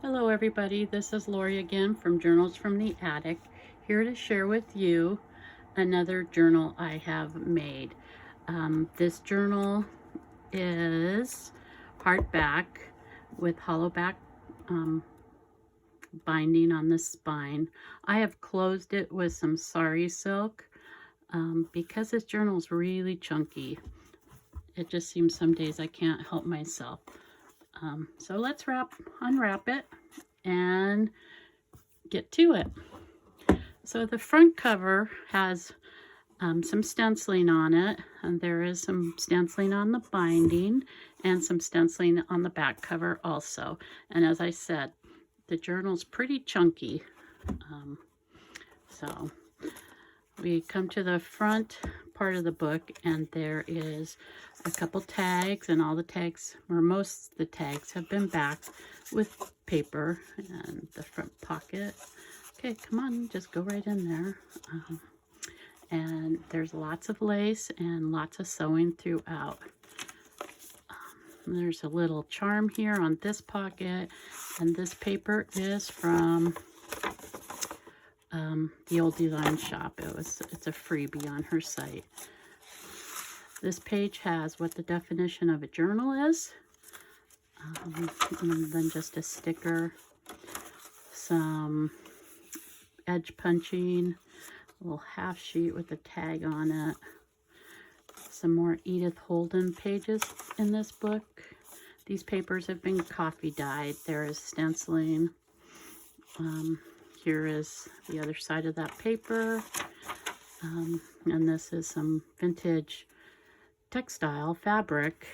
Hello everybody, this is Lori again from Journals from the Attic, here to share with you another journal I have made. This journal is hardback with hollow back binding on the spine. I have closed it with some sari silk because this journal is really chunky. It just seems some days I can't help myself. So let's unwrap it and get to it. So the front cover has some stenciling on it, and there is some stenciling on the binding and some stenciling on the back cover also. And as I said, the journal's pretty chunky. So we come to the front part of the book, and there is a couple tags, and all the tags, or most of the tags, have been backed with paper. And the front pocket, okay, come on, just go right in there. And there's lots of lace and lots of sewing throughout. There's a little charm here on this pocket, and this paper is from the old design shop. It's a freebie on her site. This page has what the definition of a journal is, and then just a sticker, some edge punching, a little half sheet with a tag on it, some more Edith Holden pages in this book. These papers have been coffee dyed. There is stenciling. Here is the other side of that paper, and this is some vintage textile fabric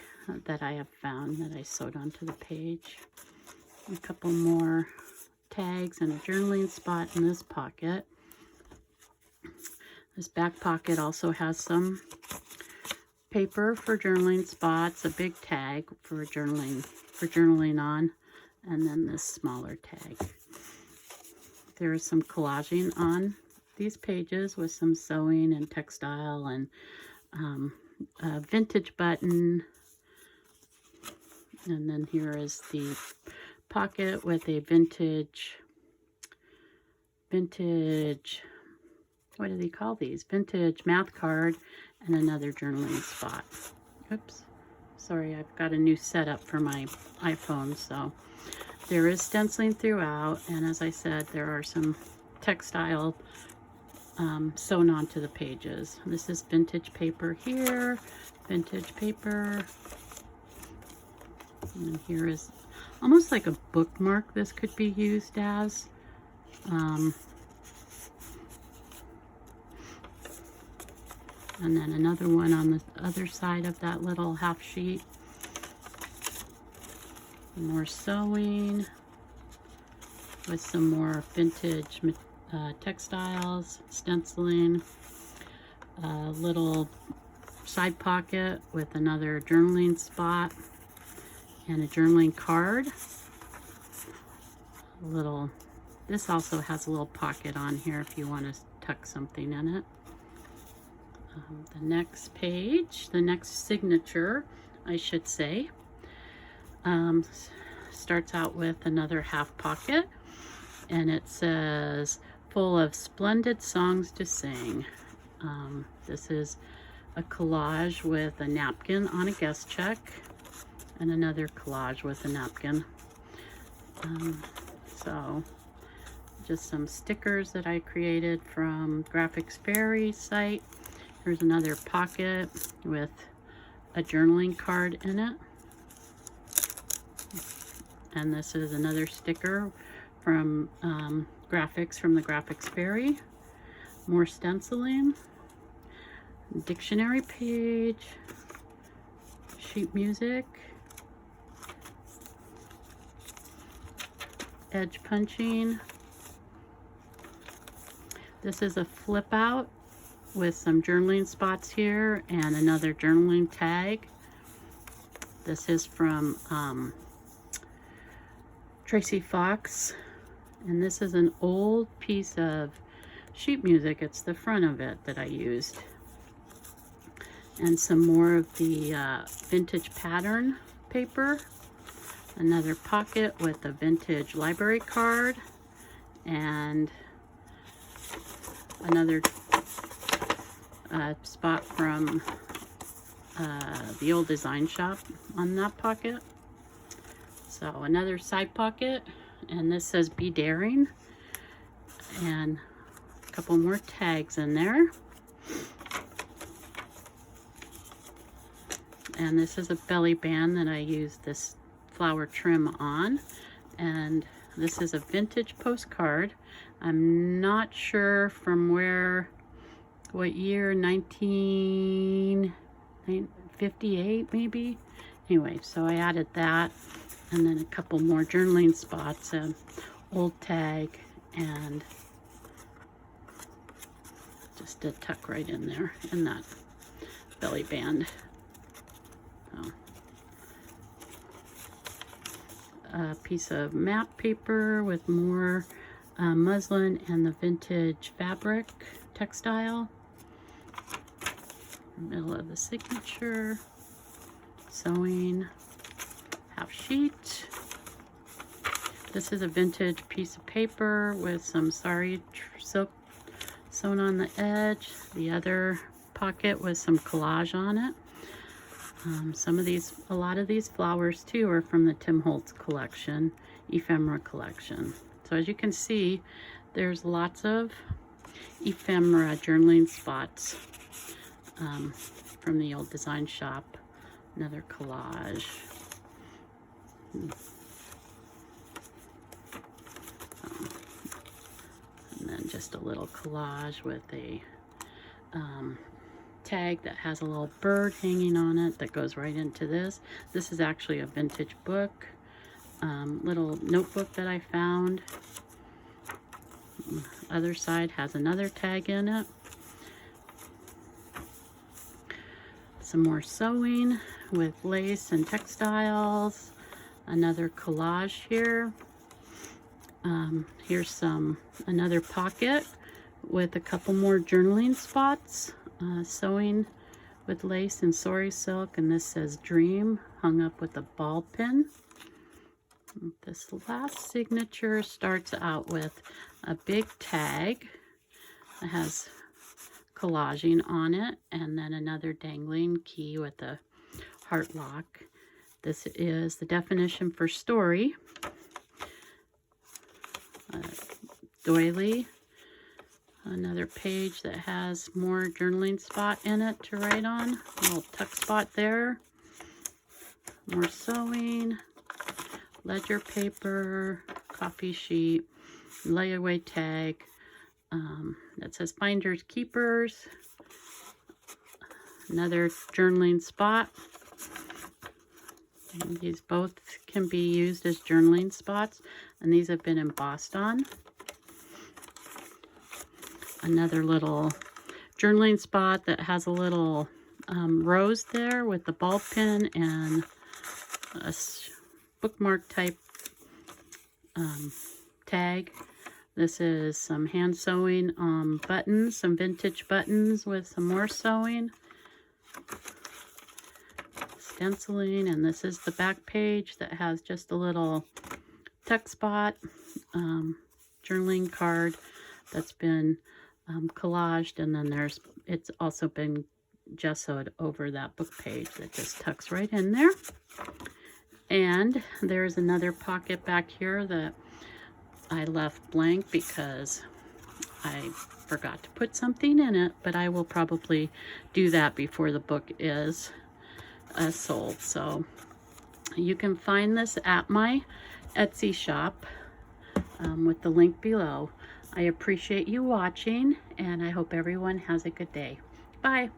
that I have found that I sewed onto the page. A couple more tags and a journaling spot in this pocket. This back pocket also has some paper for journaling spots, a big tag for journaling on, and then this smaller tag. There is some collaging on these pages with some sewing and textile, and a vintage button. And then here is the pocket with a vintage, what do they call these? Vintage math card and another journaling spot. Oops, sorry, I've got a new setup for my iPhone, so there is stenciling throughout, and as I said, there are some textile sewn onto the pages. This is vintage paper here, vintage paper, and here is almost like a bookmark this could be used as. And then another one on the other side of that little half sheet. More sewing with some more vintage textiles, stenciling, a little side pocket with another journaling spot and a journaling card. This also has a little pocket on here if you want to tuck something in it. The next page, the next signature, I should say, starts out with another half pocket, and it says, "Full of splendid songs to sing." This is a collage with a napkin on a guest check, and another collage with a napkin. So just some stickers that I created from Graphics Fairy site. Here's another pocket with a journaling card in it. And this is another sticker from graphics from the Graphics Fairy. More stenciling, dictionary page, sheet music, edge punching. This is a flip out with some journaling spots here and another journaling tag. This is from Tracy Fox, and this is an old piece of sheet music. It's the front of it that I used. And some more of the vintage pattern paper Another pocket with a vintage library card, and another spot from the old design shop on that pocket. So another side pocket, and this says "Be Daring," and a couple more tags in there. And this is a belly band that I use this flower trim on, and this is a vintage postcard. I'm not sure from what year, 1958 maybe. Anyway, so I added that, and then a couple more journaling spots, old tag, and just a tuck right in there in that belly band. So, a piece of map paper with more muslin and the vintage fabric textile. Middle of the signature, sewing, half sheet. This is a vintage piece of paper with some sari silk sewn on the edge. The other pocket with some collage on it. A lot of these flowers too are from the Tim Holtz collection, ephemera collection. So as you can see, there's lots of ephemera journaling spots from the old design shop. Another collage. And then just a little collage with a tag that has a little bird hanging on it that goes right into this. This is actually a vintage book, little notebook that I found. Other side has another tag in it. Some more sewing with lace and textiles. Another collage here. Here's another pocket with a couple more journaling spots. Sewing with lace and sari silk, and this says "Dream" hung up with a ball pin. This last signature starts out with a big tag that has collaging on it, and then another dangling key with a heart lock. This is the definition for story. Doily. Another page that has more journaling spot in it to write on. A little tuck spot there. More sewing. Ledger paper. Coffee sheet. Layaway tag. That says "Finders Keepers." Another journaling spot. And these both can be used as journaling spots, and these have been embossed on. Another little journaling spot that has a little rose there with the ball pin and a bookmark type tag. This is some hand sewing buttons, some vintage buttons with some more sewing, stenciling, and this is the back page that has just a little tuck spot, journaling card that's been collaged, and then it's also been gessoed over that book page that just tucks right in there. And there's another pocket back here that I left blank because I forgot to put something in it, but I will probably do that before the book is sold. So you can find this at my Etsy shop with the link below. I appreciate you watching, and I hope everyone has a good day. Bye.